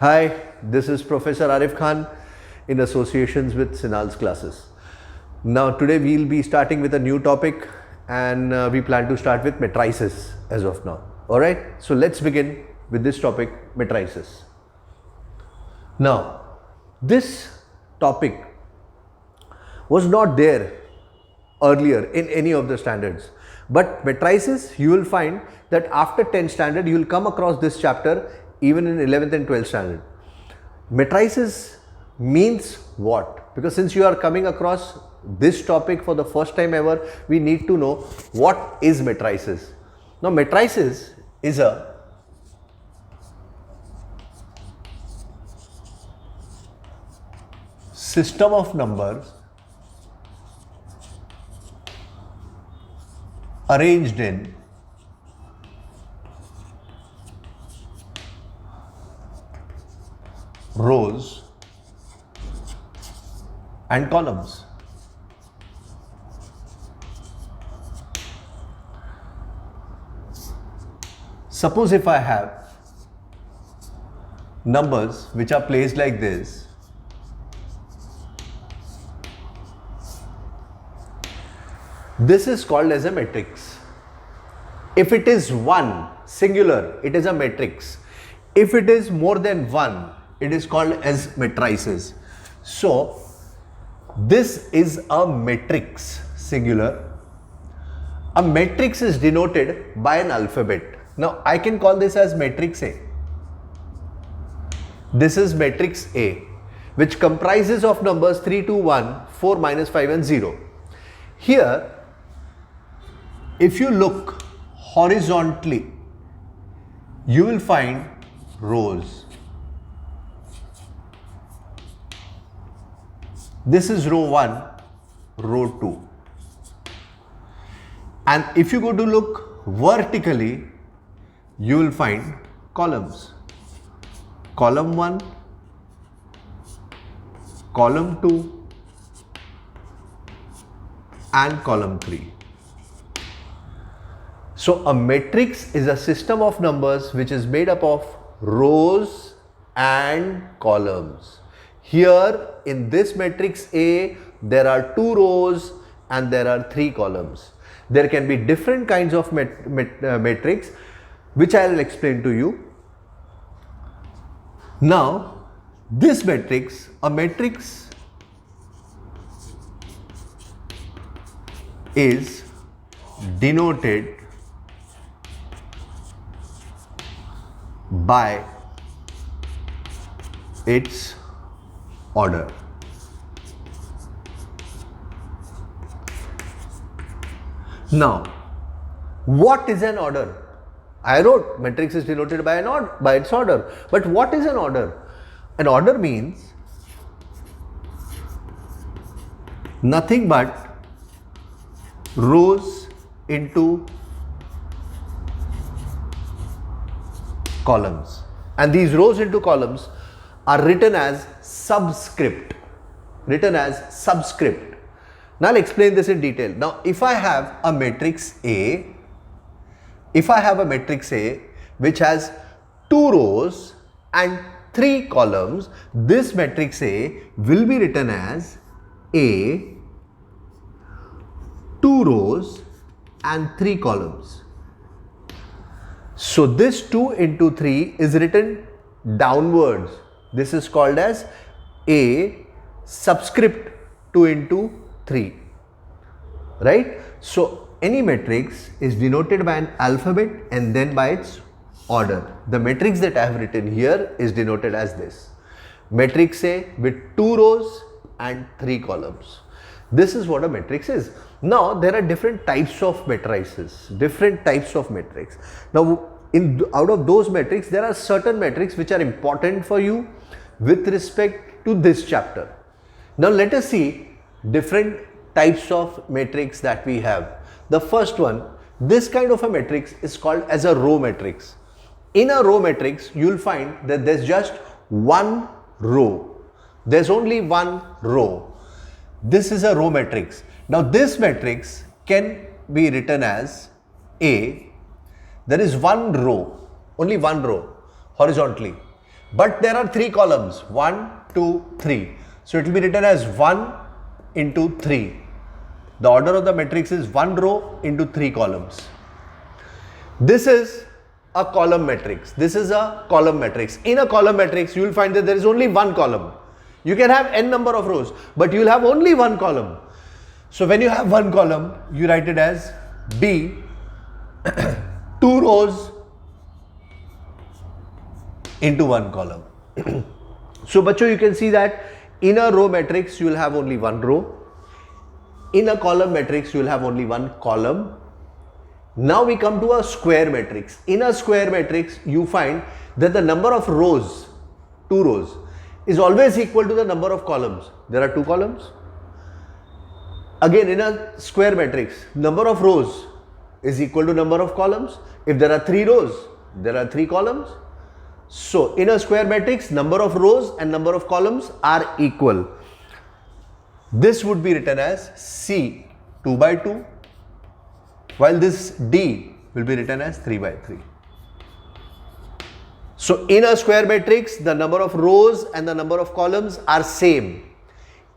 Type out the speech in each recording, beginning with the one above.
Hi, this is Professor Arif Khan in associations with Sinal's classes. Now today we'll be starting with a new topic and we plan to start with matrices as of now. Alright, so let's begin with this topic, matrices. Now this topic was not there earlier in any of the standards, but matrices you will find that after 10th standard you will come across this chapter even in 11th and 12th standard. Matrices means what? Because since you are coming across this topic for the first time ever, we need to know what is matrices. Now matrices is a system of numbers arranged in rows and columns. Suppose if I have numbers which are placed like this, this is called as a matrix. If it is one singular, it is a matrix. If it is more than one, it is called as matrices. So this is a matrix singular. A matrix is denoted by an alphabet. Now I can call this as matrix A. This is matrix A, which comprises of numbers 3, 2, 1, 4, minus 5 and 0. Here, if you look horizontally, you will find rows. This is row 1, row 2. And if you go to look vertically, you will find columns. Column 1, column 2 and column 3. So a matrix is a system of numbers which is made up of rows and columns. Here in this matrix A, there are 2 rows and there are 3 columns. There can be different kinds of matrix which I will explain to you. Now this matrix, a matrix is denoted by its order. Now, what is an order? I wrote matrix is denoted by its order. But what is an order? An order means nothing but rows into columns, and these rows into columns are written as subscript. Now I'll explain this in detail. Now if I have a matrix A, which has 2 rows and 3 columns, this matrix A will be written as A, 2 rows and 3 columns. So this 2 into 3 is written downwards. This is called as A subscript 2 into 3, right? So any matrix is denoted by an alphabet and then by its order. The matrix that I have written here is denoted as this. Matrix A with 2 rows and 3 columns. This is what a matrix is. Now there are different types of matrices, Now out of those matrices, there are certain matrices which are important for you with respect to this chapter. Now let us see different types of matrix that we have. The first one, this kind of a matrix is called as a row matrix. In a row matrix, you will find that there's just one row. There's only one row. This is a row matrix. Now this matrix can be written as A. There is one row, only one row horizontally. but there are 3 columns, 1, 2, 3. So it will be written as 1 into 3. The order of the matrix is 1 row into 3 columns. This is a column matrix. This is a column matrix. In a column matrix, you will find that there is only one column. You can have n number of rows, but you will have only one column. So when you have one column, you write it as B, 2 rows into one column. So bachcho, you can see that in a row matrix, you will have only one row. In a column matrix, you will have only one column. Now we come to a square matrix. In a square matrix, you find that the number of rows, 2 rows, is always equal to the number of columns. There are 2 columns. Again, in a square matrix, number of rows is equal to number of columns. If there are 3 rows, there are 3 columns. So in a square matrix, number of rows and number of columns are equal. This would be written as C, 2 by 2, while this D will be written as 3 by 3. So in a square matrix, the number of rows and the number of columns are same.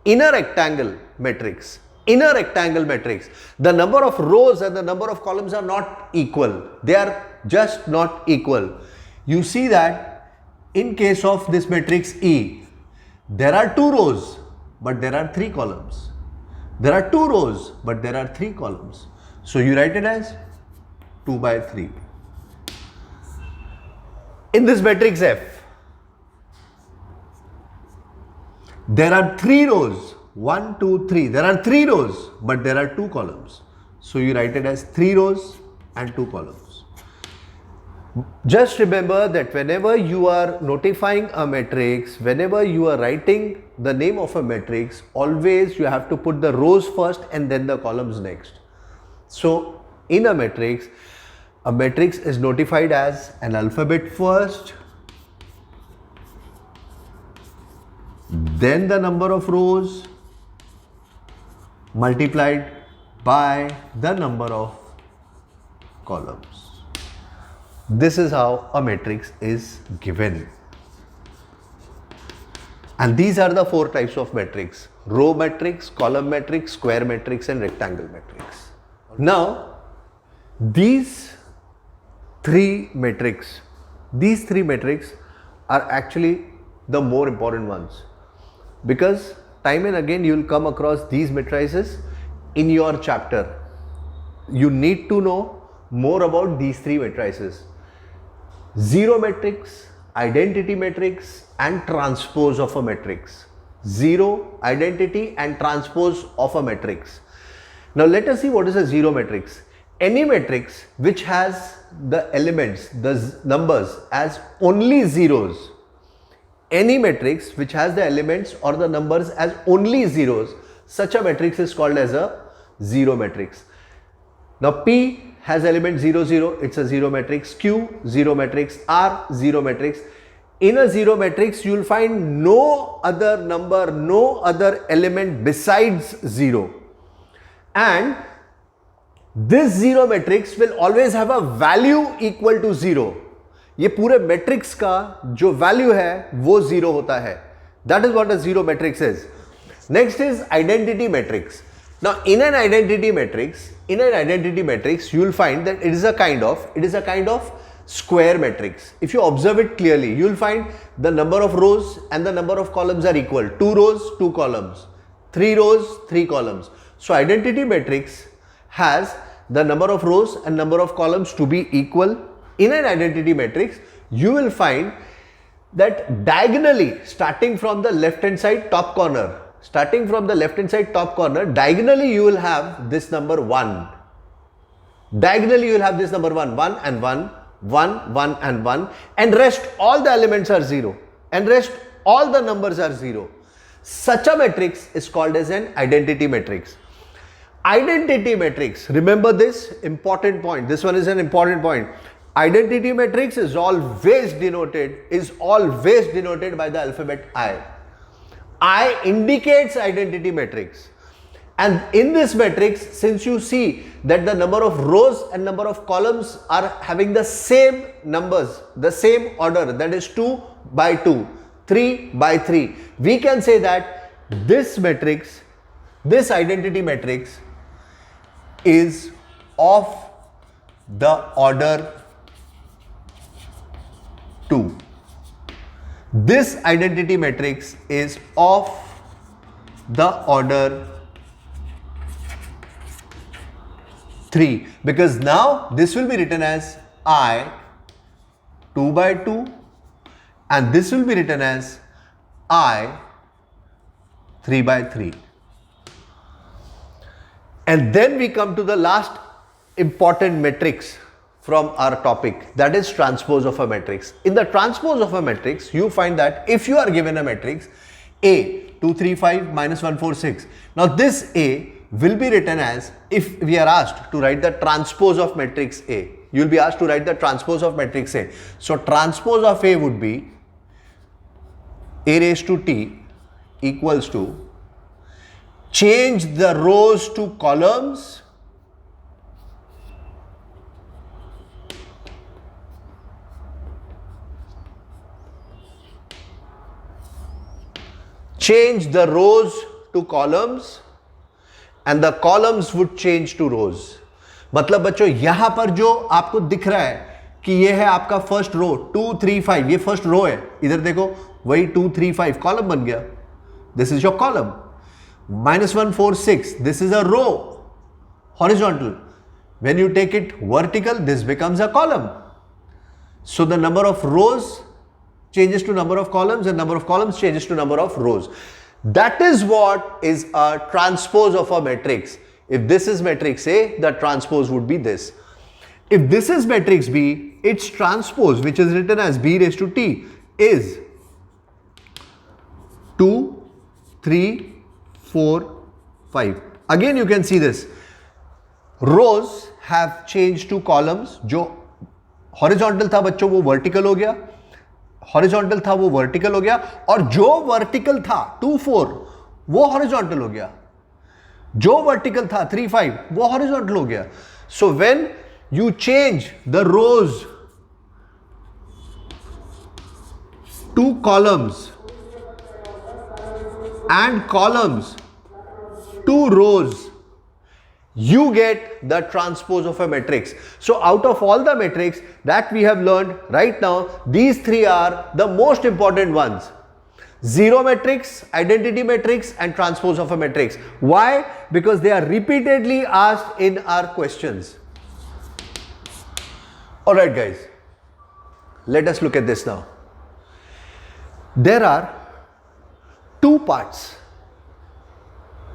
In a rectangle matrix, the number of rows and the number of columns are not equal. They are just not equal. You see that in case of this matrix E, there are 2 rows, but there are 3 columns. There are 2 rows, but there are 3 columns. So you write it as 2 by 3. In this matrix F, there are 3 rows, 1, 2, 3. There are 3 rows, but there are 2 columns. So you write it as 3 rows and 2 columns. Just remember that whenever you are notifying a matrix, whenever you are writing the name of a matrix, always you have to put the rows first and then the columns next. So in a matrix is notified as an alphabet first, then the number of rows multiplied by the number of columns. This is how a matrix is given. And these are the 4 types of matrix: row matrix, column matrix, square matrix and rectangle matrix. Now, these three matrix are actually the more important ones, because time and again you will come across these matrices in your chapter. You need to know more about these 3 matrices: zero matrix, identity matrix and transpose of a matrix. Zero, identity and transpose of a matrix. Now let us see what is a zero matrix. Any matrix which has the elements, the numbers as only zeros. Any matrix which has the elements or the numbers as only zeros, such a matrix is called as a zero matrix. Now P has element 0, 0, it's a zero matrix. Q, zero matrix. R, zero matrix. In a zero matrix, you will find no other number, no other element besides 0. And this zero matrix will always have a value equal to 0. ये पूरे matrix का जो value है वो 0 होता है. That is what a zero matrix is. Next is identity matrix. Now in an identity matrix, you will find that it is a kind of square matrix. If you observe it clearly, you will find the number of rows and the number of columns are equal. 2 rows, 2 columns. 3 rows, 3 columns. So identity matrix has the number of rows and number of columns to be equal. In an identity matrix, you will find that diagonally, starting from the left hand side top corner, diagonally you will have this number 1. Diagonally you will have this number 1, 1 and 1, 1, 1 and 1, and rest all the elements are 0, and rest all the numbers are 0. Such a matrix is called as an identity matrix. Identity matrix, remember this important point. This one is an important point. Identity matrix is always denoted by the alphabet I. I indicates identity matrix, And in this matrix, since you see that the number of rows and number of columns are having the same numbers, the same order, that is 2 by 2, 3 by 3, we can say that this matrix, this identity matrix is of the order 2. This identity matrix is of the order 3, because now this will be written as I 2 by 2 and this will be written as I 3 by 3. And then we come to the last important matrix from our topic, that is transpose of a matrix. In the transpose of a matrix, you find that if you are given a matrix A 2 3 5 minus 1 4 6, now this A will be written as, if we are asked to write the transpose of matrix A, you will be asked to write the transpose of matrix A. So transpose of A would be A raised to T equals to, change the rows to columns, change the rows to columns and the columns would change to rows. मतलब बच्चों यहां पर जो आपको दिख रहा है कि ये है आपका फर्स्ट रो 2 3 5, ये फर्स्ट रो है, इधर देखो वही 2 3 5 कॉलम बन गया, this is your column. -1 4 6, this is a row horizontal. When you take it vertical, this becomes a column. So the number of rows changes to number of columns and number of columns changes to number of rows. That is what is a transpose of a matrix. If this is matrix A, the transpose would be this. If this is matrix B, its transpose, which is written as B raised to T, is 2, 3, 4, 5. Again you can see this. Rows have changed to columns. जो horizontal था बच्चों वो vertical हो गया, horizontal था वो vertical हो गया, और जो वर्टिकल था 2 4 वो हॉरिजॉन्टल हो गया, जो वर्टिकल था 3 5 वो हॉरिजॉन्टल हो गया. So when you change the rows to columns and columns to rows, you get the transpose of a matrix. So out of all the matrix that we have learned right now, these three are the most important ones: zero matrix, identity matrix and transpose of a matrix. Why? Because they are repeatedly asked in our questions. Alright guys, let us look at this now. There are two parts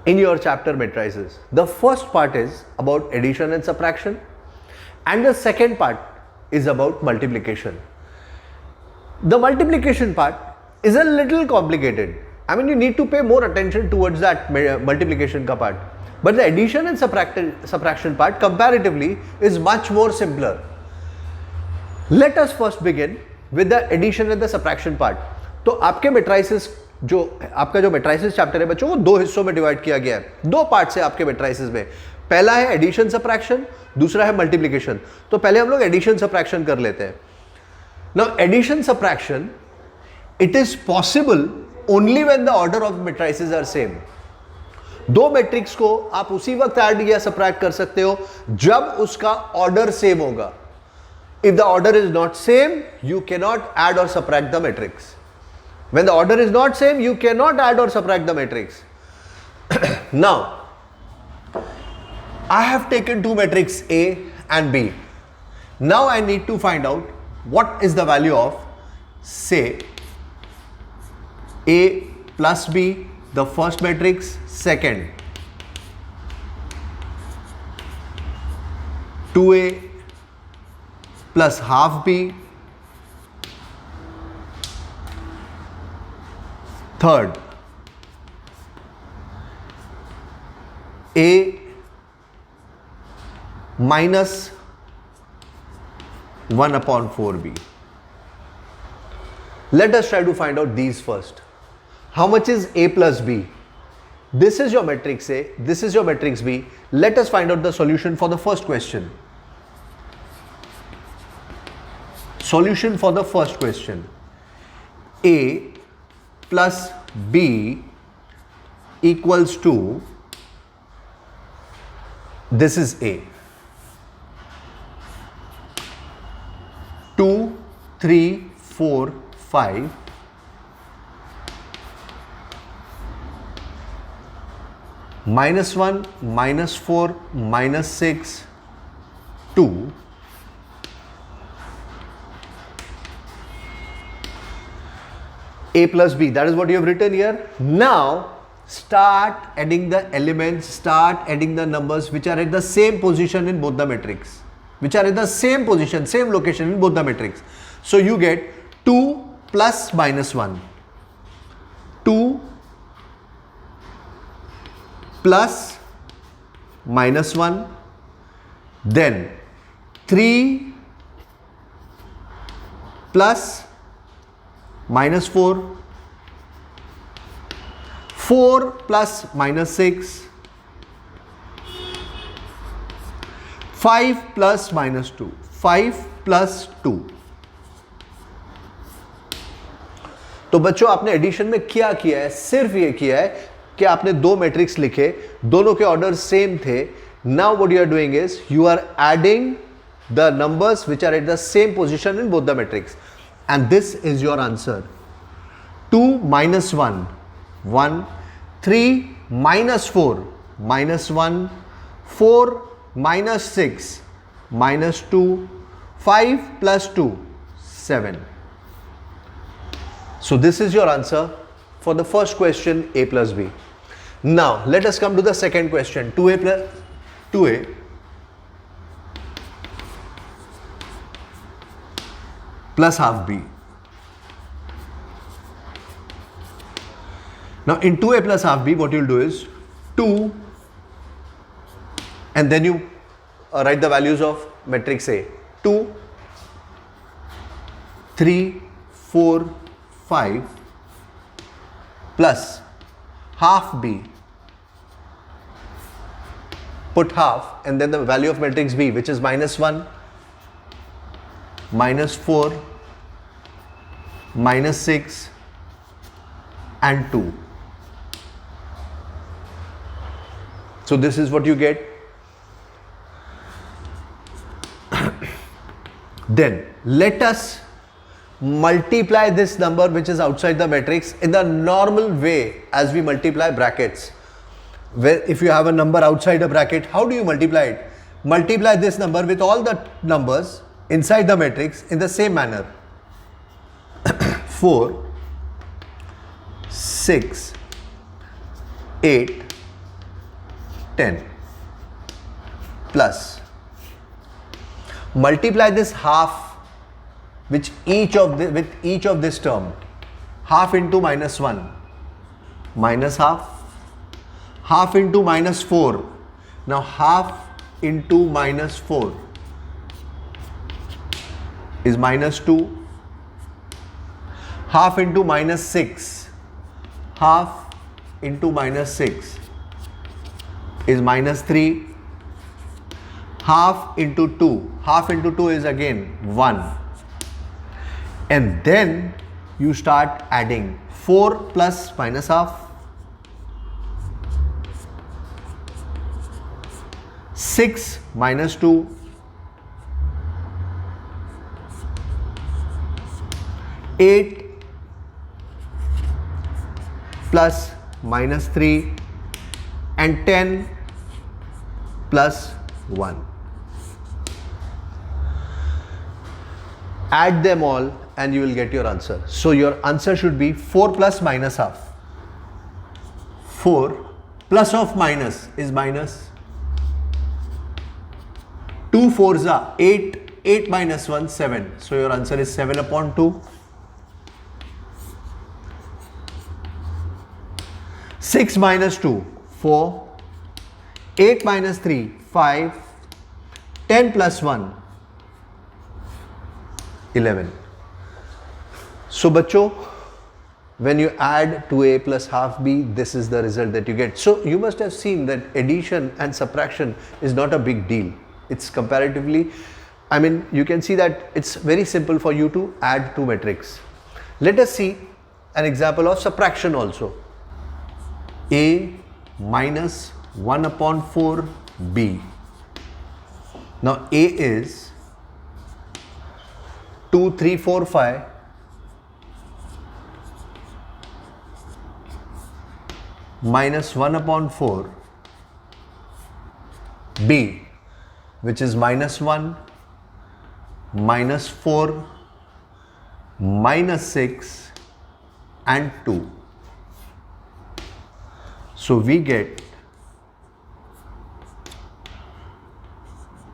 in your chapter matrices. The first part is about addition and subtraction and the second part is about multiplication. The multiplication part is a little complicated. I mean, you need to pay more attention towards that multiplication ka part. But the addition and subtraction part comparatively is much more simpler. Let us first begin with the addition and the subtraction part. तो आपके matrices, जो आपका जो matrices chapter है बच्चों, वो दो हिस्सों में डिवाइड किया गया है. दो पार्ट्स है आपके मैट्राइसेस में. पहला है एडिशन सब्ट्रैक्शन, दूसरा है मल्टीप्लिकेशन. तो पहले हम लोग एडिशन सब्ट्रैक्शन कर लेते हैं. Now addition subtraction, it is possible only when the order of matrices are same. दो मैट्रिक्स को आप उसी वक्त ऐड या सब्ट्रैक्ट कर सकते हो जब उसका ऑर्डर सेम होगा. If the order is not same, you can not add और subtract the matrix. When the order is not same, you cannot add or subtract the matrix. Now, I have taken two matrices A and B. Now I need to find out what is the value of, say, A plus B, the first matrix, second, 2A plus half B, third, A minus 1 upon 4B. Let us try to find out these first. How much is A plus B? This is your matrix A, this is your matrix B. Let us find out the solution for the first question. Solution for the first question. A plus B equals to, this is A, 2, 3, 4, 5, -1, -4, -6, 2, A plus B, that is what you have written here. Now start adding the elements, start adding the numbers which are at the same position in both the matrix, which are at the same position, same location in both the matrix. So you get 2 plus -1, 2 plus -1, then 3 plus -4, 4 plus -6, 5 plus -2, 5 plus 2. तो बच्चों आपने addition में क्या किया है? सिर्फ ये किया है कि आपने दो मैट्रिक्स लिखे, दोनों के ऑर्डर सेम थे. Now what you are doing is you are adding the numbers which are at the same position in both the matrix. And this is your answer. 2 minus 1, 1, 3 minus 4, -1, 4 minus 6, -2, 5 plus 2, 7. So this is your answer for the first question, A plus B. Now let us come to the second question, 2A plus 2A plus half B. Now in 2A plus half B, what you'll do is 2 and then you write the values of matrix A. 2, 3, 4, 5 plus half B. Put half and then the value of matrix B, which is -1, -4, -6 and 2. So this is what you get. Then let us multiply this number which is outside the matrix in the normal way as we multiply brackets. Where if you have a number outside a bracket, how do you multiply it? Multiply this number with all the numbers inside the matrix in the same manner. 4, 6, 8, 10 plus multiply this half with each of this term. Half into -1, minus half, half into -4. Now half into -4 is -2, half into -6, half into -6 is -3, half into 2, half into 2 is again 1, and then you start adding 4 plus -half, 6 -2, 8 plus -3 and 10 plus 1. Add them all and you will get your answer. So your answer should be 4 plus -half. 4 plus of minus is minus. 2 4s are 8. 8 minus 1, 7. So your answer is 7 upon 2. 6 minus 2, 4. 8 minus 3, 5. 10 plus 1, 11. So बच्चों when you add 2a plus half b, this is the result that you get. So you must have seen that addition and subtraction is not a big deal. It's comparatively, I mean, you can see that it's very simple for you to add two metrics. Let us see an example of subtraction also. A minus 1 upon 4 b. Now a is 2, 3, 4, 5. Minus 1 upon 4 b, which is minus 1, minus 4, minus 6 and 2. So we get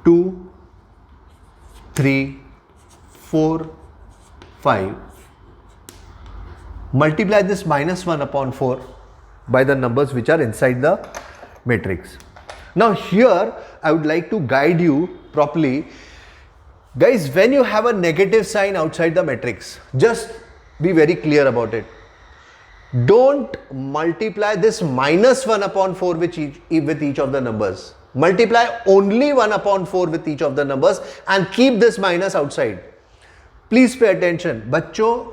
2, 3, 4, 5. Multiply this minus 1 upon 4 by the numbers which are inside the matrix. Now here I would like to guide you properly. Guys, when you have a negative sign outside the matrix, just be very clear about it. Don't multiply this minus 1 upon 4 with each of the numbers. Multiply only 1 upon 4 with each of the numbers and keep this minus outside. Please pay attention. Bachcho,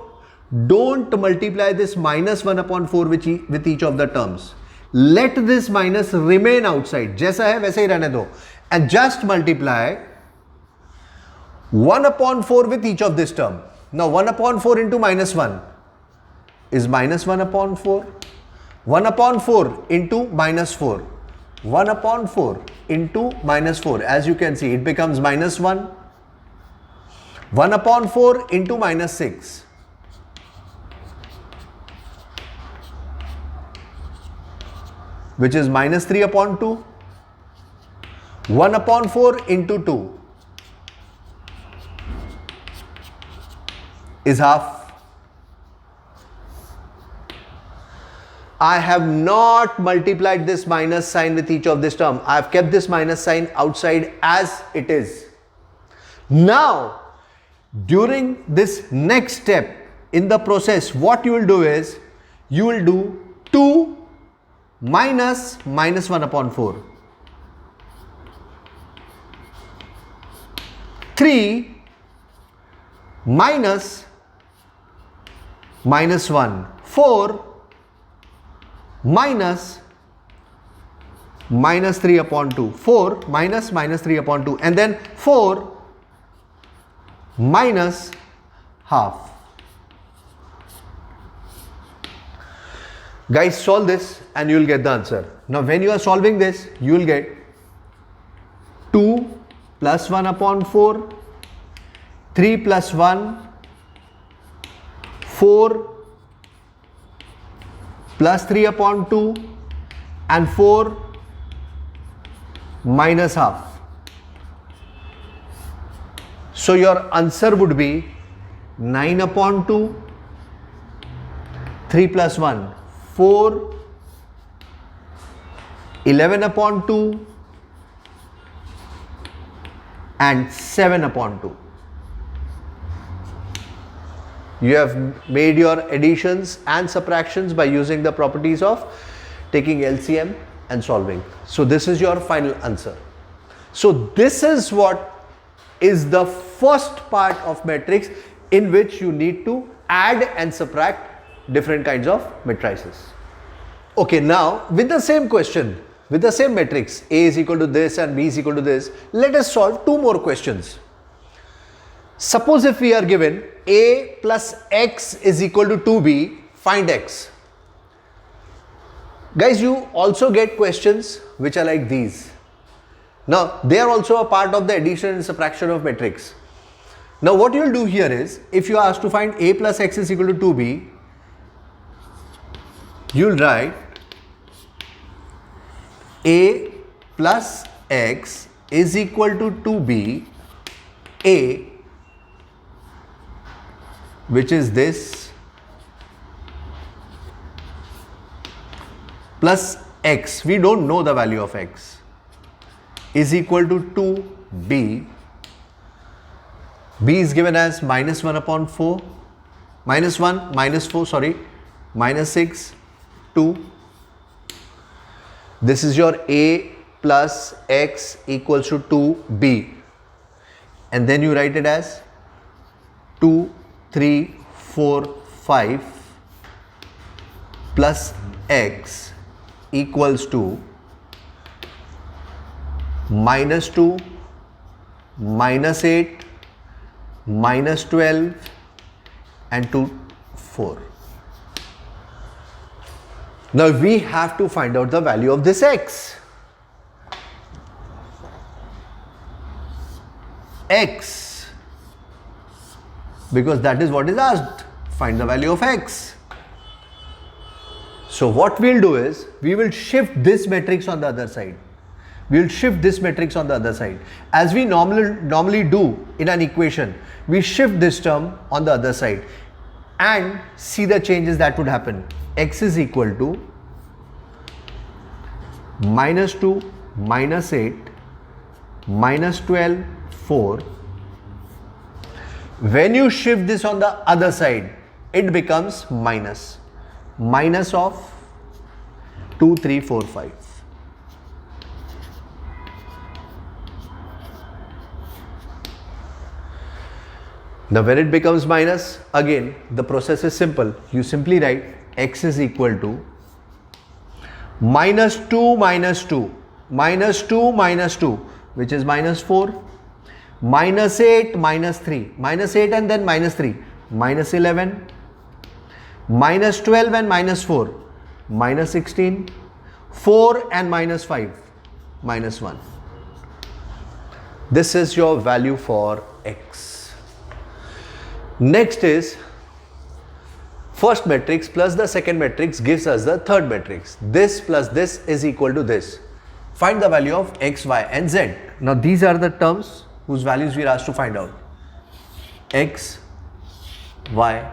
don't multiply this minus 1 upon 4 with each of the terms. Let this minus remain outside. जैसा है वैसे ही रहने दो. And just multiply 1 upon 4 with each of this term. Now 1 upon 4 into minus 1 is minus 1 upon 4. 1 upon 4 into minus 4. 1 upon 4 into minus 4. As you can see, it becomes minus 1. 1 upon 4 into minus 6. Which is minus 3 upon 2. 1 upon 4 into 2 is half. I have not multiplied this minus sign with each of this term. I have kept this minus sign outside as it is. Now, during this next step in the process, what you will do is, you will do 2 minus 1 upon 4. 3 minus 1. 4 minus 3 upon 2. 4 minus 3 upon 2. And then 4 minus half. Guys, solve this and you will get the answer. Now when you are solving this, you will get 2 plus 1 upon 4, 3 plus 1, 4 plus 3 upon 2 and 4 minus half. So your answer would be 9 upon 2, 3 plus 1, 4, 11 upon 2 and 7 upon 2. You have made your additions and subtractions by using the properties of taking LCM and solving. So this is your final answer. So this is what is the first part of matrix in which you need to add and subtract different kinds of matrices. Okay, now with the same question, with the same matrix, A is equal to this and B is equal to this, let us solve two more questions. Suppose if we are given A plus X is equal to 2B, find X. Guys, you also get questions which are like these. Now, they are also a part of the addition and subtraction of matrix. Now, what you will do here is, if you are asked to find A plus X is equal to 2B, you will write A plus X is equal to 2B, A, which is this, plus X, we don't know the value of X, is equal to 2B. B is given as minus 1 upon 4, minus 1, minus 4, sorry, minus 6, 2. This is your A plus X equals to 2B. And then you write it as 2, 3, 4, 5 plus X equals to minus 2, minus 8, minus 12 and 2, 4. Now we have to find out the value of this X. X, because that is what is asked. Find the value of X. So what we'll do is, we will shift this matrix on the other side. We will shift this matrix on the other side. As we normally do in an equation, we shift this term on the other side and see the changes that would happen. X is equal to minus 2, minus 8, minus 12, 4. When you shift this on the other side, it becomes minus of 2, 3, 4, 5. Now when it becomes minus, again the process is simple. You simply write X is equal to minus 2 minus 2, minus 2 minus 2, which is minus 4, minus 8 minus 3, minus 8 and then minus 3, minus 11, minus 12 and minus 4, minus 16, 4 and minus 5, minus 1. This is your value for X. Next is first matrix plus the second matrix gives us the third matrix. This plus this is equal to this. Find the value of X, Y and Z. Now these are the terms whose values we are asked to find out. X, Y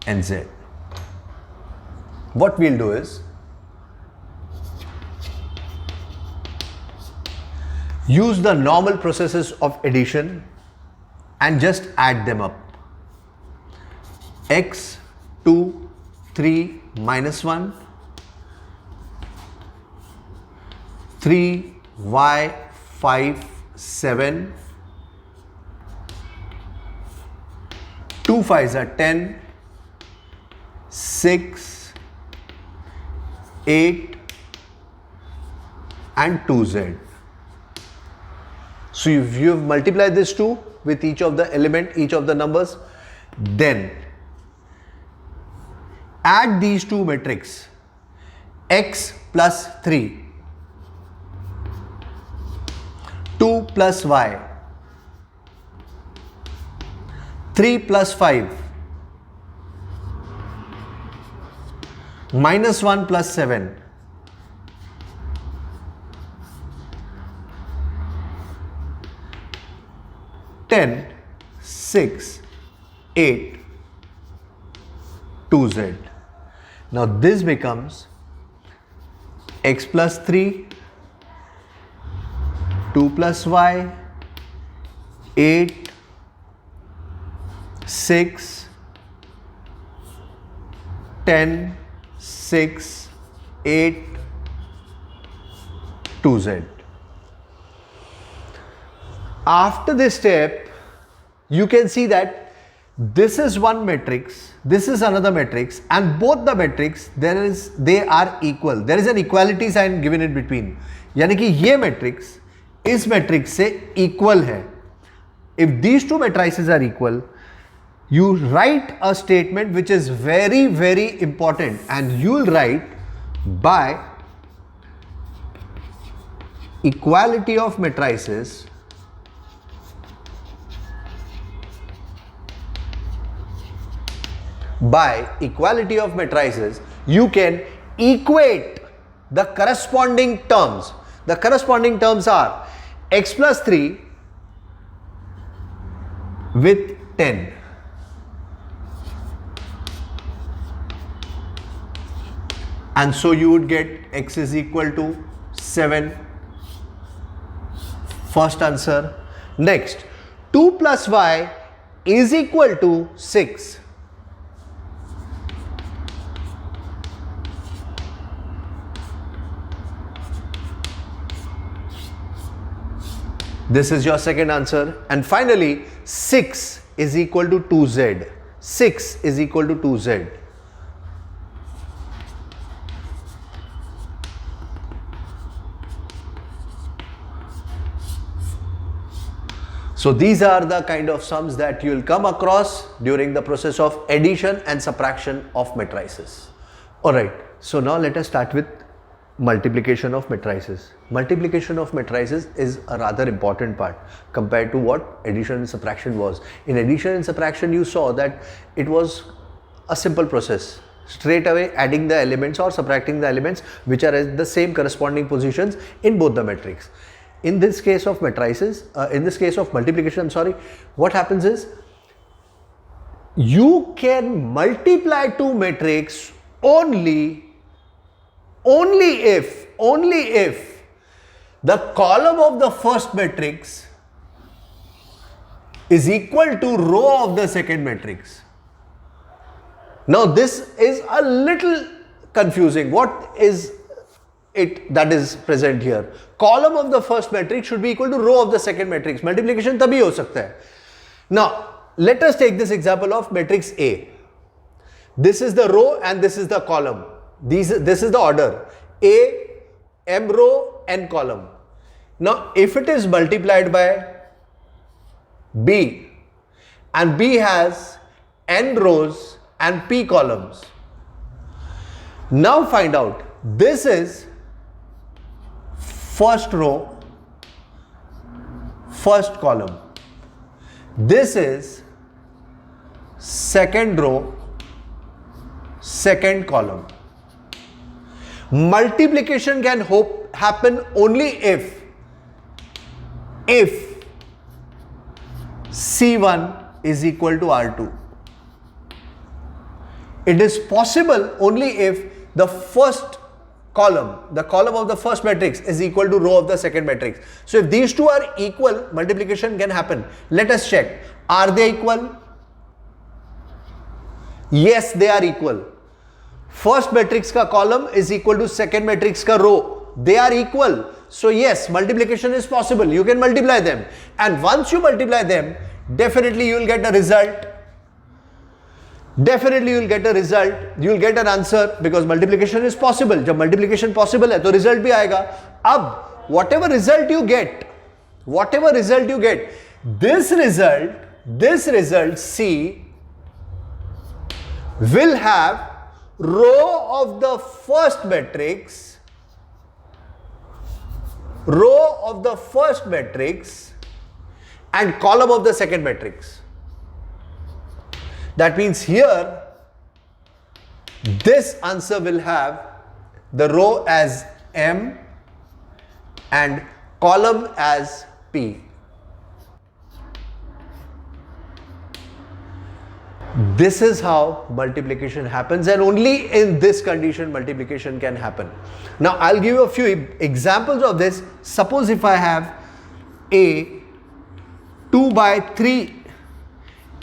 and Z. What we'll do is, use the normal processes of addition and just add them up. X 2, 3 minus 1, 3, Y 5, 7, 2 5s are 10, 6, 8 and 2Z. So if you have multiplied this 2 with each of the element, each of the numbers, then add these two matrices, X plus 3, 2 plus Y, 3 plus 5, minus 1 plus 7, 10, 6, 8, 2Z. Now this becomes X plus 3, 2 plus Y, 8, 6, 10, 6, 8, 2Z. After this step, you can see that this is one matrix, this is another matrix, and both the matrix they are equal. There is an equality sign given in between. यानी कि ये matrix इस matrix से equal है. If these two matrices are equal, you write a statement which is very, very important, and you will write by equality of matrices you can equate the corresponding terms. The corresponding terms are X plus 3 with 10. And so you would get X is equal to 7. First answer. Next, 2 plus Y is equal to 6. This is your second answer. And finally, 6 is equal to 2z. 6 is equal to 2z. So these are the kind of sums that you will come across during the process of addition and subtraction of matrices. Alright, so now let us start with multiplication of matrices. Multiplication of matrices is a rather important part compared to what addition and subtraction was. In addition and subtraction, you saw that it was a simple process. Straight away adding the elements or subtracting the elements which are at the same corresponding positions in both the matrix. In this case of matrices, in this case of multiplication, I'm sorry, what happens is you can multiply two matrix only if the column of the first matrix is equal to row of the second matrix. Now this is a little confusing. What is it that is present here? Column of the first matrix should be equal to row of the second matrix. Multiplication tabhi ho sakta hai. Now let us take this example of matrix A. This is the row and this is the column. This is the order: A, M row, N column. Now if it is multiplied by B and B has N rows and P columns, now find out, this is first row, first column. This is second row, second column. Multiplication can happen only if C1 is equal to R2. It is possible only if the first column, the column of the first matrix is equal to row of the second matrix. So if these two are equal, multiplication can happen. Let us check. Are they equal? Yes, they are equal. First matrix ka column is equal to second matrix ka row. They are equal. So yes, multiplication is possible. You can multiply them. And once you multiply them, definitely you will get a result. Definitely you will get a result. You will get an answer because multiplication is possible. Jab multiplication possible hai, to result bhi aayega. Ab, whatever result you get, this result C will have row of the first matrix, and column of the second matrix. That means here this answer will have the row as M and column as P. This is how multiplication happens, and only in this condition multiplication can happen. Now I'll give you a few examples of this. Suppose if I have A 2 by 3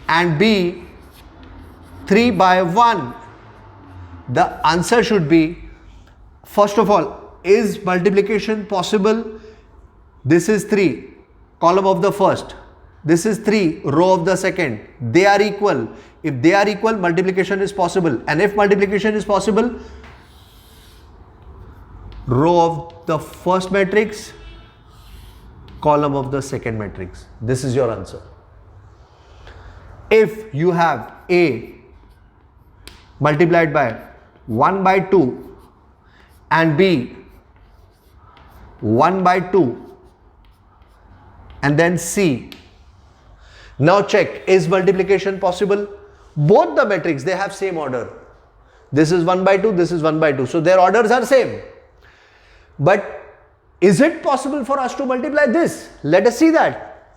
and B 3 by 1, the answer should be, first of all, is multiplication possible? This is 3, column of the first. This is 3, row of the second. They are equal. If they are equal, multiplication is possible. And if multiplication is possible, row of the first matrix, column of the second matrix. This is your answer. If you have A multiplied by 1 by 2 and B 1 by 2 and then C. Now check, is multiplication possible? Both the matrix, they have same order. This is 1 by 2, this is 1 by 2. So their orders are same. But is it possible for us to multiply this? Let us see that.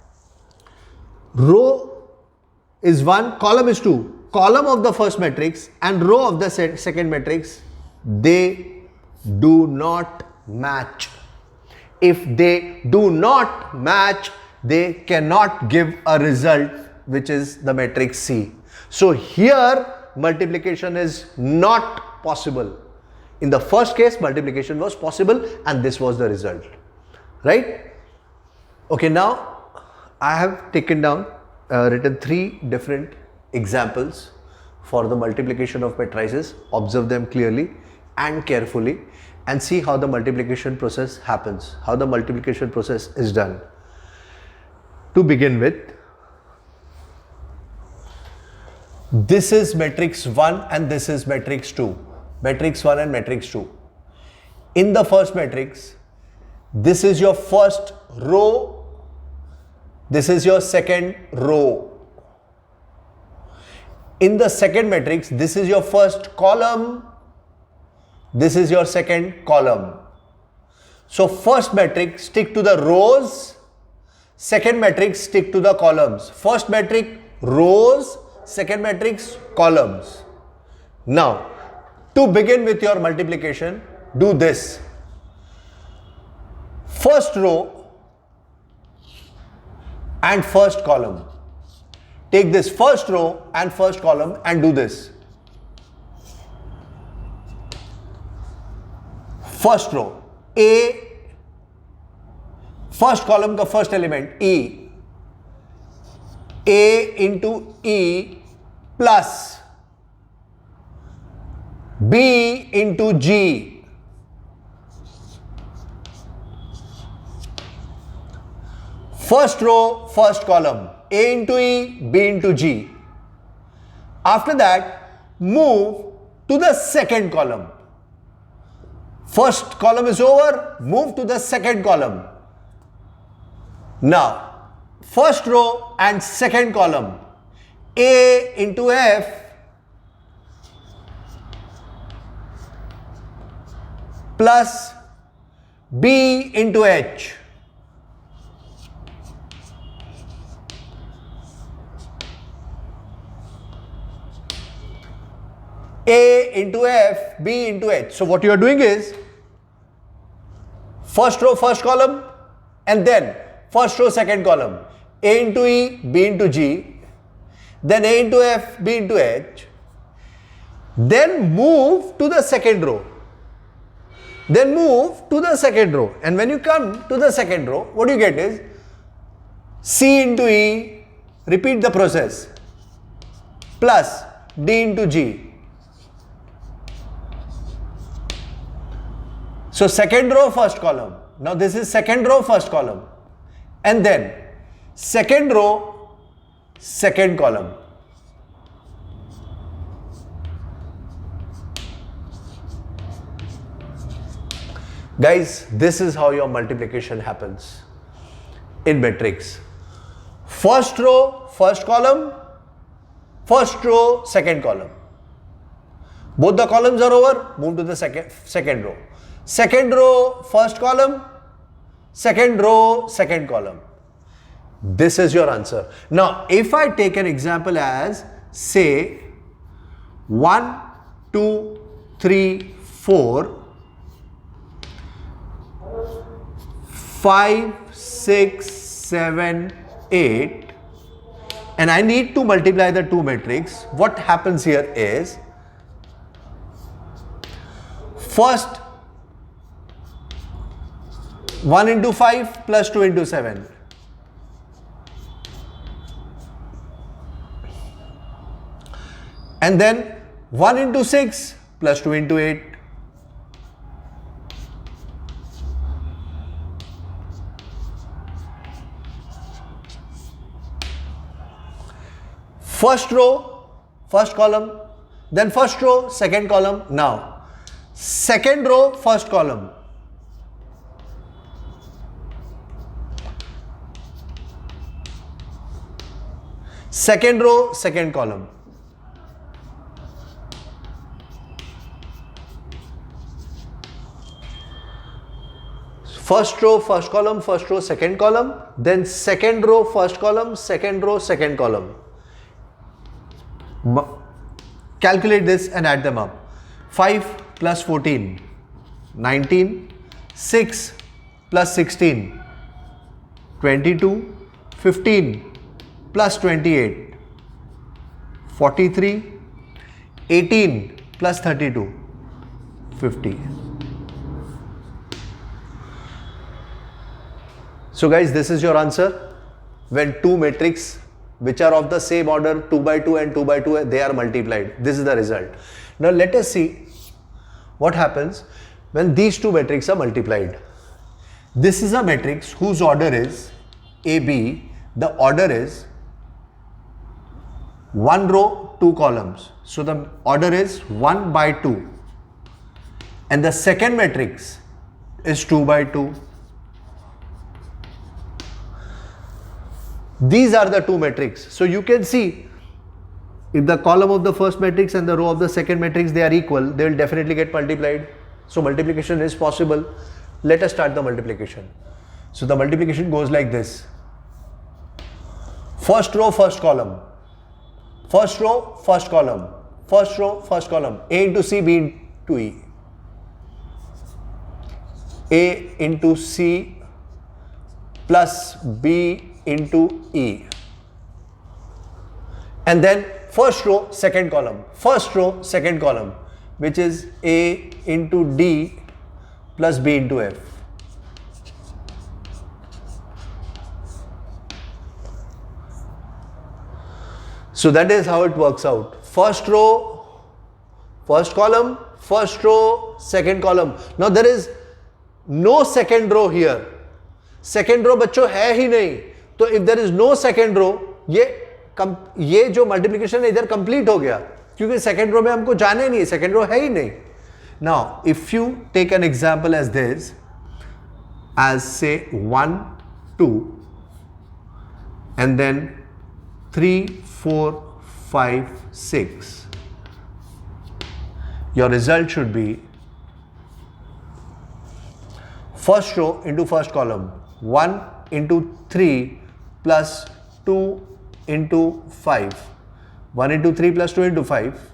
Row is 1, column is 2. Column of the first matrix and row of the second matrix, they do not match. If they do not match, they cannot give a result which is the matrix C. So here multiplication is not possible. In the first case multiplication was possible and this was the result, right? Okay, now I have taken down, written 3 different examples for the multiplication of matrices. Observe them clearly and carefully and see how the multiplication process happens, how the multiplication process is done. To begin with, this is matrix 1 and this is matrix 2. Matrix 1 and matrix 2. In the first matrix, this is your first row, this is your second row. In the second matrix, this is your first column, this is your second column. So first matrix stick to the rows, second matrix stick to the columns. First matrix rows, second matrix columns. Now to begin with your multiplication, do this. First row and first column. Take this first row and first column and do this. First row, A, first column का first element E, A into E plus B into G. First row, first column, A into E, B into G. After that, move to the second column. First column is over, move to the second column. Now, first row and second column, A into F plus B into H. A into F, B into H. So what you are doing is first row, first column, and then first row, second column, A into E, B into G, then A into F, B into H, then move to the second row. Then move to the second row, and when you come to the second row, what you get is C into E, repeat the process, plus D into G. So second row, first column. Now this is second row, first column, and then second row, second column. Guys, this is how your multiplication happens in matrix. First row, first column, first row, second column. Both the columns are over, move to the second row. Second row, first column, second row, second column. This is your answer. Now, if I take an example as, say, 1, 2, 3, 4, 5, 6, 7, 8, and I need to multiply the two matrix, what happens here is, first 1 into 5 plus 2 into 7. And then 1 into 6 plus 2 into 8. First row, first column, then first row, second column. Now, second row, first column. Second row, second column. First row, first column, first row, second column. Then second row, first column, second row, second column. Calculate this and add them up. 5 plus 14, 19, 6 plus 16, 22, 15 plus 28, 43, 18 plus 32, 50. So guys, this is your answer. When two matrix which are of the same order 2 by 2 and 2 by 2 they are multiplied. This is the result. Now let us see what happens when these two matrices are multiplied. This is a matrix whose order is AB. The order is 1 row 2 columns. So the order is 1 by 2. And the second matrix is 2 by 2. These are the two matrices. So you can see if the column of the first matrix and the row of the second matrix they are equal, they will definitely get multiplied. So multiplication is possible. Let us start the multiplication. So the multiplication goes like this. First row, first column. First row, first column. First row, first column. A into C, B into E. A into C plus B into E. And then first row, second column. First row, second column, which is A into D plus B into F. So that is how it works out. First row, first column, first row, second column. Now there is no second row here. Second row बच्चों है ही नहीं. तो if there is no second row, ये जो multiplication है इधर complete हो गया, क्योंकि second row में हमको जाना ही नहीं, second row है ही नहीं. Now if you take an example as this, as say 1, 2, and then 3, 4, 5, 6, your result should be first row into first column 1 into 3 plus 2 into 5. 1 into 3 plus 2 into 5.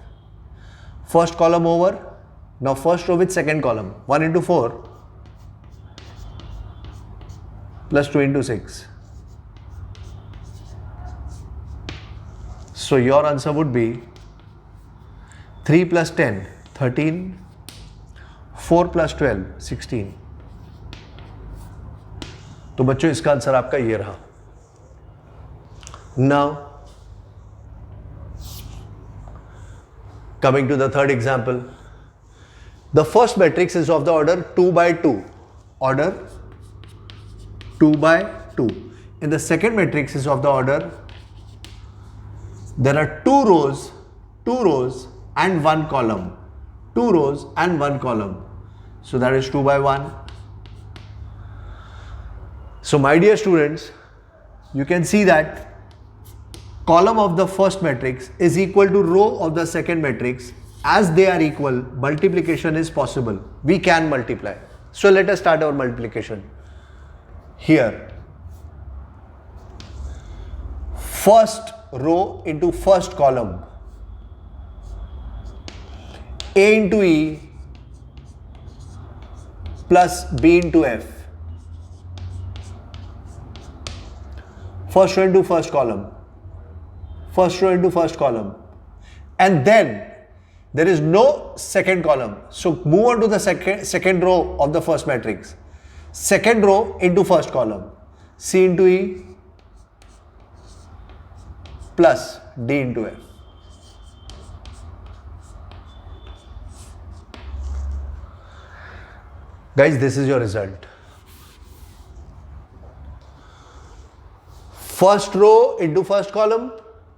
First column over. Now first row with second column 1 into 4 plus 2 into 6. So your answer would be 3 plus 10, 13, 4 plus 12, 16. तो बच्चों इसका answer आपका ये रहा. Now coming to the third example. The first matrix is of the order 2 by 2. Order 2 by 2. And the second matrix is of the order, there are two rows and one column. 2 rows and 1 column. So that is 2 by 1. So my dear students, you can see that column of the first matrix is equal to row of the second matrix. As they are equal, multiplication is possible. We can multiply. So let us start our multiplication. Here, first row into first column. A into E plus B into F. First row into first column. First row into first column. And then there is no second column. So move on to the second row of the first matrix. Second row into first column. C into E plus D into F. Guys, this is your result. First row into first column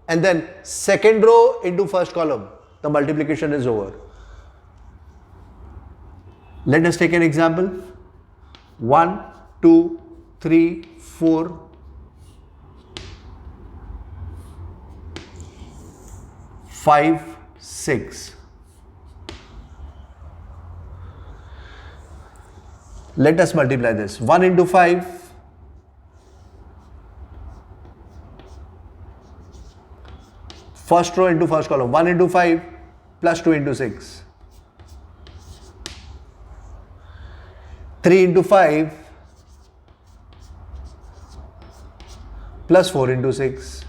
and then second row into first column. The multiplication is over. Let us take an example. 1, 2, 3, 4, 5, 6. Let us multiply this. 1 into 5. First row into first column. 1 into 5 plus 2 into 6. 3 into 5 plus 4 into 6.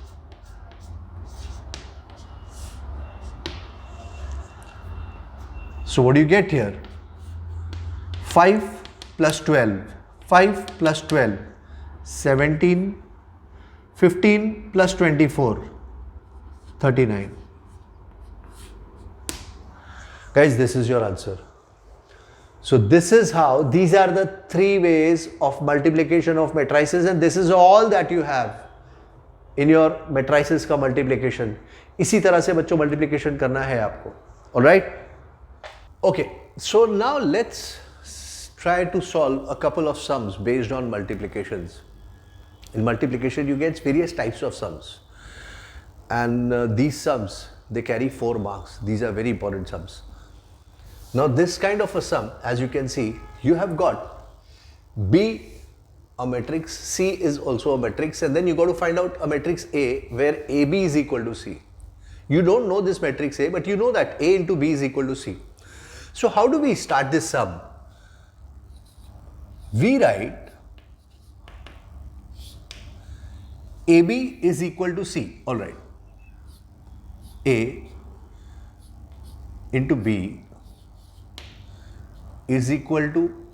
So what do you get here? 5 plus 12. 5 plus 12. 17, 15 plus 24, 39. Guys, this is your answer. So this is how, these are the three ways of multiplication of matrices, and this is all that you have in your matrices का multiplication. इसी तरह से बच्चों multiplication करना है आपको. Alright? Okay, so now let's try to solve a couple of sums based on multiplications. In multiplication you get various types of sums, and these sums, they carry 4 marks. These are very important sums. Now this kind of a sum, as you can see, you have got B a matrix, C is also a matrix, and then you got to find out a matrix A where AB is equal to C. You don't know this matrix A, but you know that A into B is equal to C. So how do we start this sum? We write AB is equal to C. Alright. A into B is equal to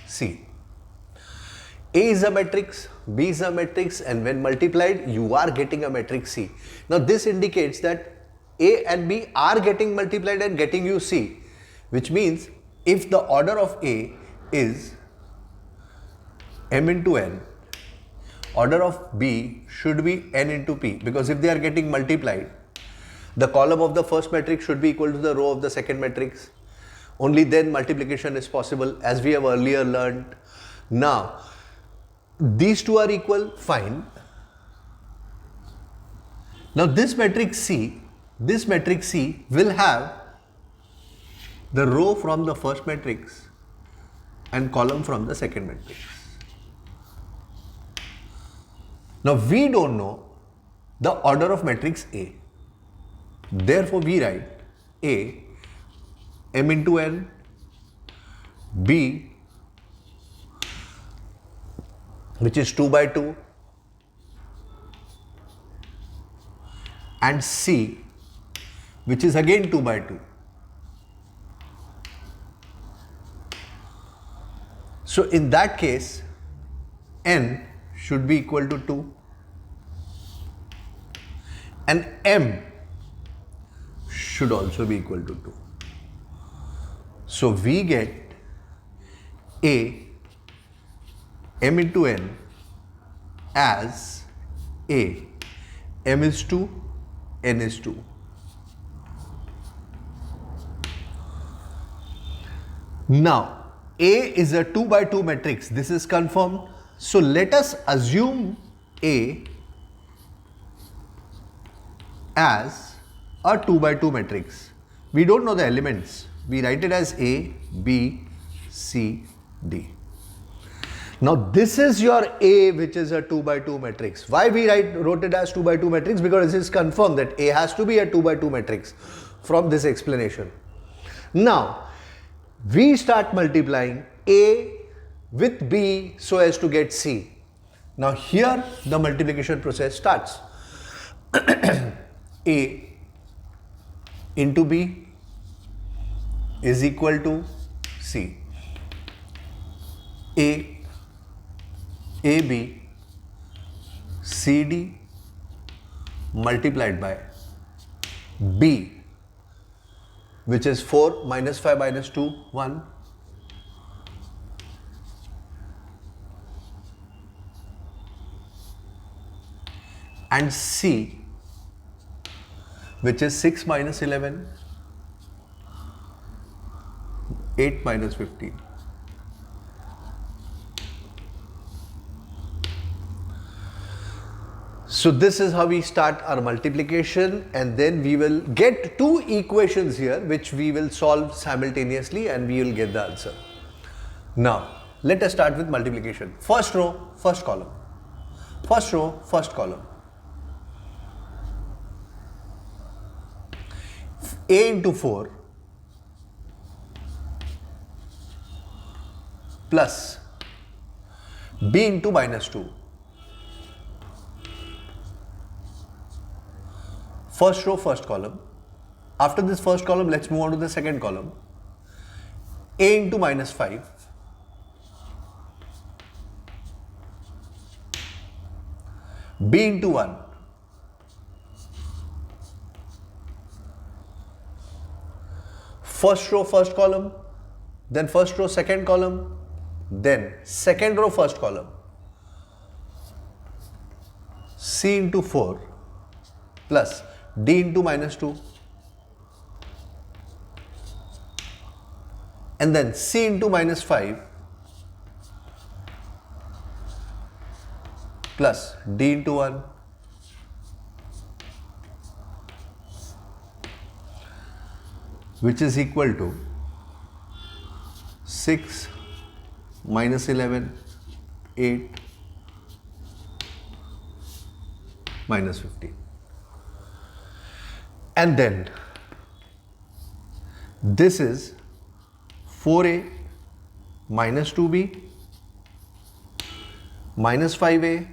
C. A is a matrix, B is a matrix, and when multiplied you are getting a matrix C. Now this indicates that A and B are getting multiplied and getting you C, which means if the order of A is m into n, order of B should be n into p, because if they are getting multiplied, the column of the first matrix should be equal to the row of the second matrix. Only then multiplication is possible, as we have earlier learned. Now, these two are equal, fine. Now this matrix C will have the row from the first matrix and column from the second matrix. Now we don't know the order of matrix A. Therefore we write A m into n, B which is 2 by 2, and C which is again 2 by 2. So in that case n should be equal to 2 and m should also be equal to 2. So we get A m into n as A, m is 2, n is 2. Now A is a 2 by 2 matrix, this is confirmed. So let us assume A as a 2 by 2 matrix. We don't know the elements. We write it as A, B, C, D. Now this is your A, which is a 2 by 2 matrix. Why we wrote it as 2 by 2 matrix? Because it is confirmed that A has to be a 2 by 2 matrix from this explanation. Now we start multiplying A with B so as to get C. Now here the multiplication process starts. A into B is equal to C. AB, CD multiplied by B, which is 4 minus 5 minus 2, 1. And C, which is 6 minus 11, 8 minus 15. So this is how we start our multiplication, and then we will get two equations here which we will solve simultaneously and we will get the answer. Now let us start with multiplication. First row, first column. First row, first column. A into 4 plus B into minus 2. First row, first column. After this first column, let's move on to the second column. A into minus 5 B into 1. First row, first column, then first row, second column, then second row, first column. C into 4 plus D into minus 2. And then C into minus 5 plus D into 1. Which is equal to 6 minus 11, 8 minus 15. And then this is 4a minus 2b minus 5a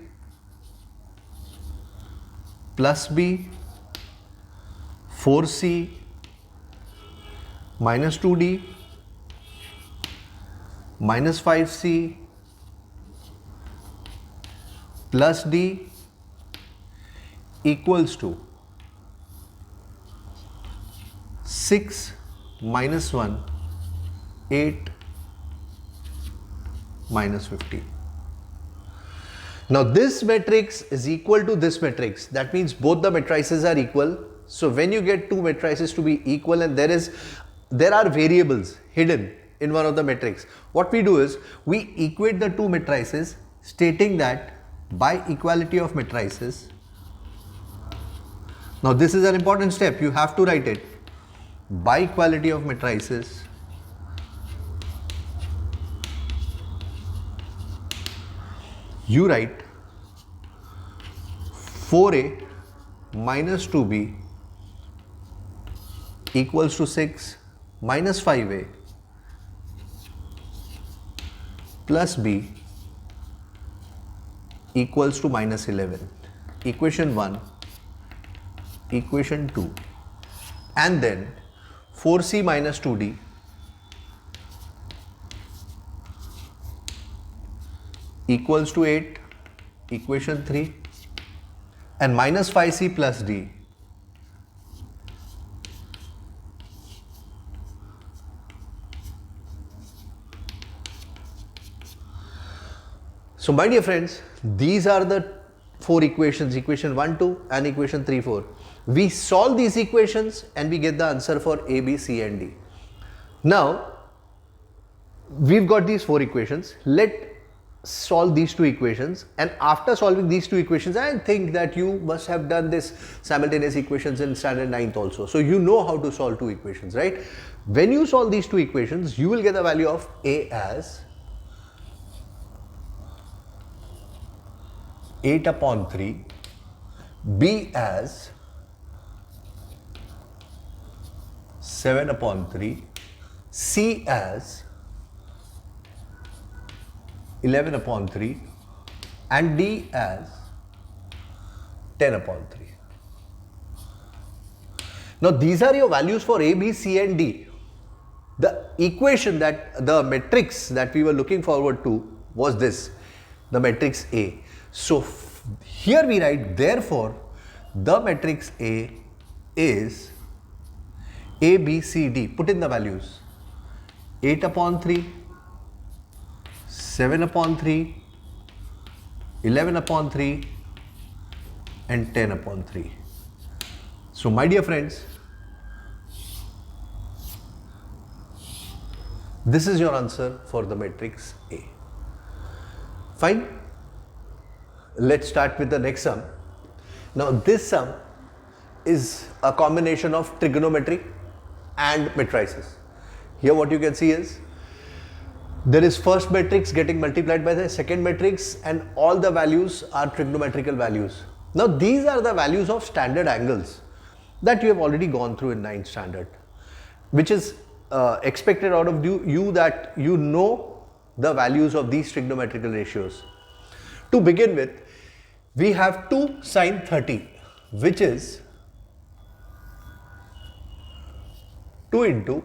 plus b, 4c minus 2d minus 5c plus d equals to 6 minus 1, 8 minus 15. Now this matrix is equal to this matrix. That means both the matrices are equal. So when you get two matrices to be equal and there are variables hidden in one of the matrix, what we do is we equate the two matrices, stating that by equality of matrices. Now this is an important step, you have to write it. By equality of matrices, you write 4a minus 2b equals to 6 minus 5a plus b equals to minus 11. Equation 1, equation 2, and then 4c minus 2d equals to 8, equation 3, and minus 5c plus d So my dear friends, these are the four equations, equation 1, 2 and equation 3, 4. We solve these equations and we get the answer for A, B, C and D. Now, we've got these four equations. Let's solve these two equations, and after solving these two equations, I think that you must have done this simultaneous equations in standard 9th also. So you know how to solve two equations, right? When you solve these two equations, you will get the value of A as 8 upon 3, B as 7 upon 3, C as 11 upon 3 and D as 10 upon 3. Now these are your values for A, B, C and D. The equation that the matrix that we were looking forward to was this, the matrix A. So here we write, therefore the matrix A is A, B, C, D. Put in the values. 8 upon 3, 7 upon 3, 11 upon 3 and 10 upon 3. So my dear friends, this is your answer for the matrix A. Fine. Let's start with the next sum. Now this sum is a combination of trigonometry and matrices. Here what you can see is there is first matrix getting multiplied by the second matrix and all the values are trigonometrical values. Now these are the values of standard angles that you have already gone through in 9th standard, which is expected out of you that you know the values of these trigonometrical ratios. To begin with, we have 2 sine 30, which is 2 into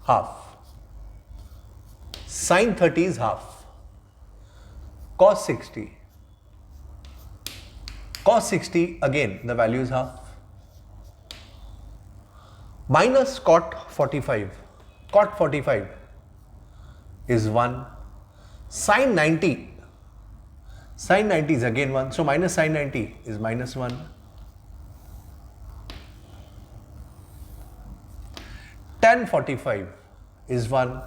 half. Sine 30 is half. Cos 60 Cos 60, again the value is half. Minus cot 45. Cot 45 is 1. Sin 90. Sin 90 is again 1. So minus sin 90 is minus 1. Tan 45 is 1.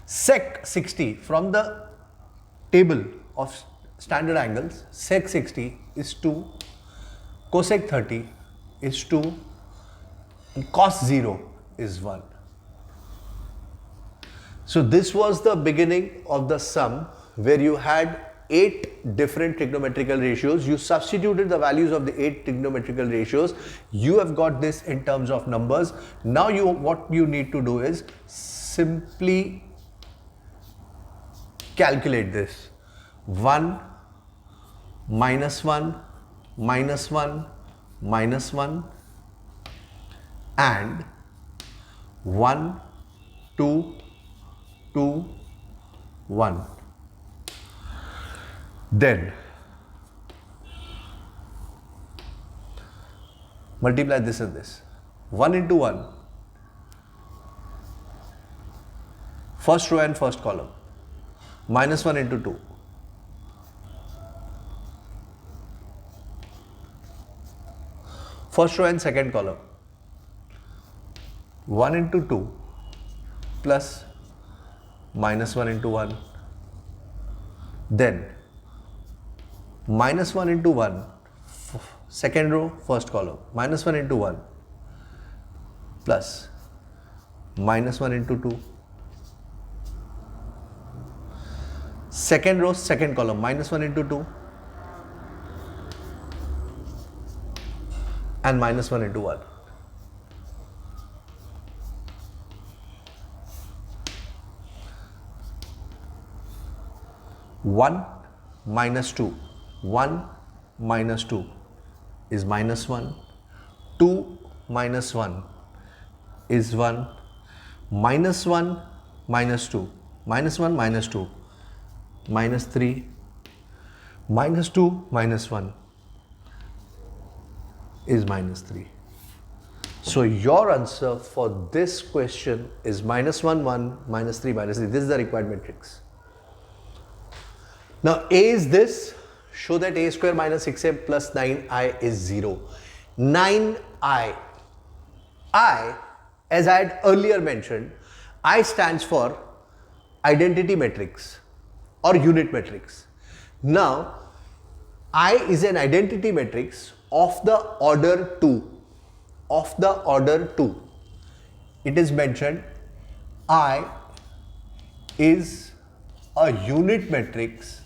Sec 60, from the table of standard angles, sec 60 is 2. Cosec 30 is 2. And cos 0 is 1. So this was the beginning of the sum, where you had 8 different trigonometrical ratios. You substituted the values of the 8 trigonometrical ratios. You have got this in terms of numbers. Now what you need to do is simply calculate this. 1 minus 1 minus 1 minus 1 and 1 2 2 1. Then multiply this and this. 1 into 1, first row and first column, minus 1 into 2. First row and second column, 1 into 2 plus minus 1 into 1. Then minus 1 into 1, second row, first column, minus 1 into 1 plus minus 1 into 2. Second row, second column, minus 1 into 2 and minus 1 into 1. One minus 2. 1 minus 2 is minus 1. 2 minus 1 is 1. Minus 1 minus 2. Minus 1 minus 2. Minus 3. Minus 2 minus 1 is minus 3. So your answer for this question is minus 1, 1, minus 3, minus 3. This is the required matrix. Now A is this. Show that A square minus 6A plus 9I is 0. 9I. I, as I had earlier mentioned, I stands for identity matrix or unit matrix. Now, I is an identity matrix of the order 2. Of the order 2. It is mentioned I is a unit matrix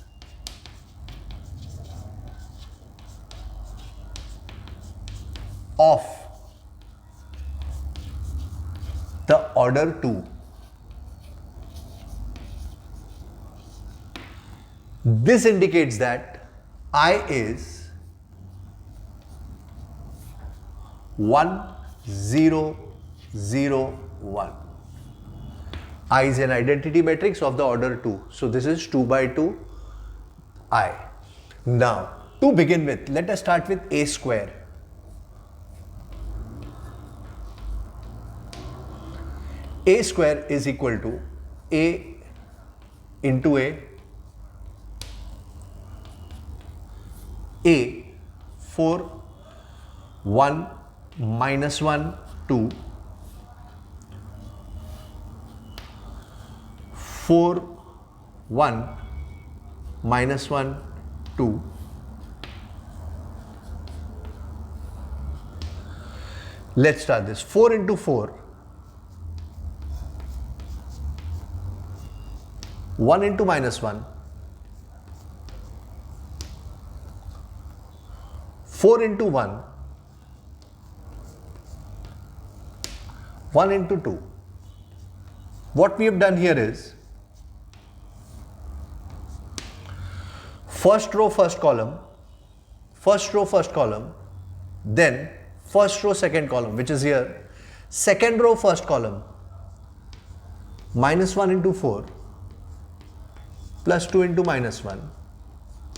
of the order 2. This indicates that I is 1 0 0 1. I is an identity matrix of the order 2. So this is 2 by 2 I. Now to begin with, let us start with A square. A square is equal to A into A 4 1 minus 1 2 4 1 minus 1 2 Let's start this. 4 into 4, 1 into minus 1, 4 into 1, 1 into 2. What we have done here is first row, first column, first row, first column, then first row, second column, which is here, second row, first column, minus 1 into 4, plus 2 into minus 1,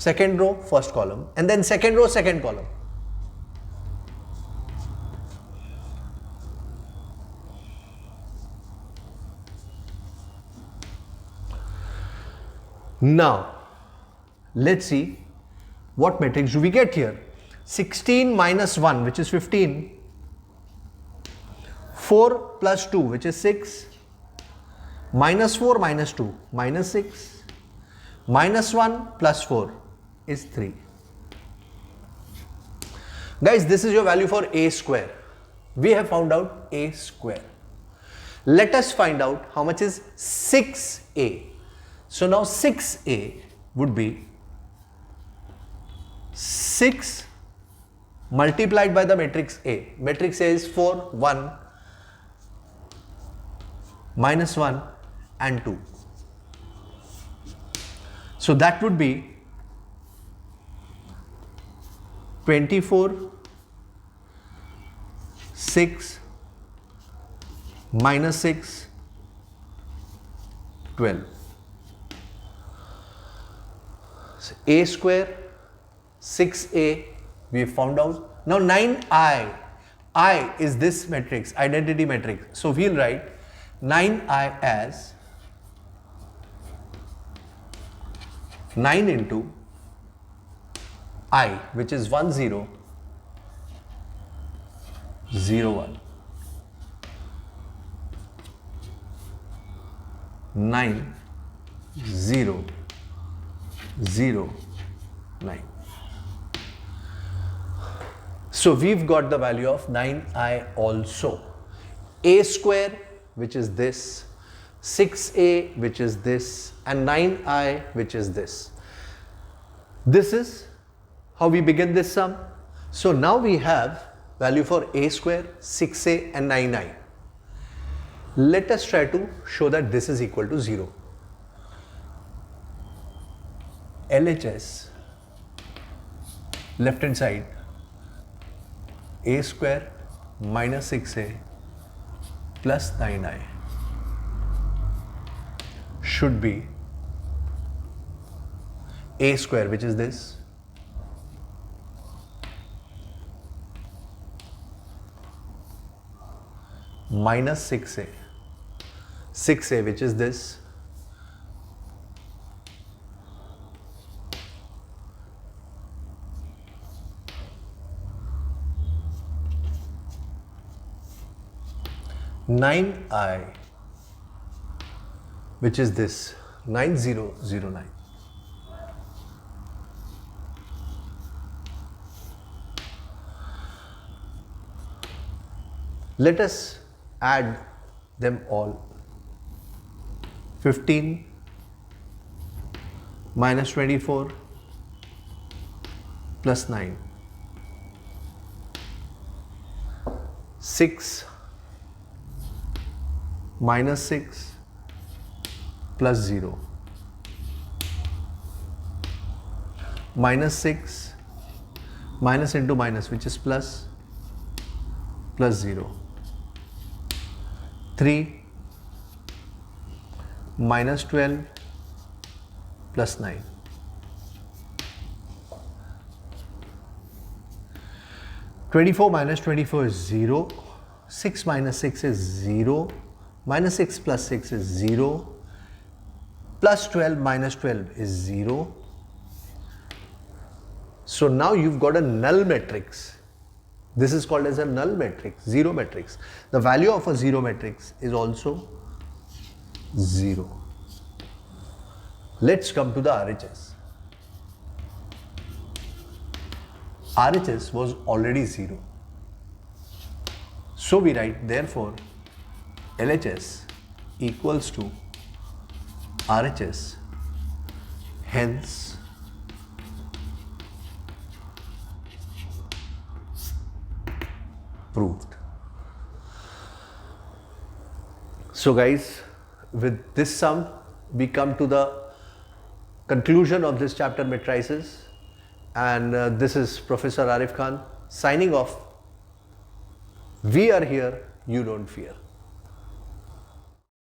second row, first column, and then second row, second column. Now, let's see what matrix do we get here. 16 minus 1, which is 15, 4 plus 2, which is 6, minus 4 minus 2, minus 6, minus 1 plus 4 is 3. Guys, this is your value for a square. We have found out a square. Let us find out how much is 6a. So now 6a would be 6 multiplied by the matrix A. Matrix A is 4, 1, minus 1 and 2. So that would be 24, 6, minus 6, 12. So a square, 6a, we found out. Now 9i, I is this matrix, identity matrix. So we'll write 9i as 9 into I, which is 1 0 0 1, 9 0 0 9. So we've got the value of 9i also. A square, which is this, 6a, which is this, and 9i, which is this. This is how we begin this sum. So now we have value for a square, 6a and 9i. Let us try to show that this is equal to 0. LHS, left hand side, a square minus 6a plus 9i should be a square, which is this, minus 6a, 6a, which is this, nine I, which is this, 9009. Let us add them all. 15 minus 24 plus 9. 6 minus 6 plus 0. Minus 6 minus into minus, which is plus, plus 0. 3 minus 12 plus 9. (24 minus 24 is 0. 6 minus 6 is 0. Minus 6 plus 6 is 0. Plus 12 minus 12 is 0. So now you've got a null matrix. This is called as a null matrix, zero matrix. The value of a zero matrix is also 0. Let's come to the RHS. RHS was already 0. So we write, therefore, LHS equals to RHS, hence proved. So guys, with this sum, we come to the conclusion of this chapter, Matrices, and this is Professor Arif Khan signing off. We are here, you don't fear.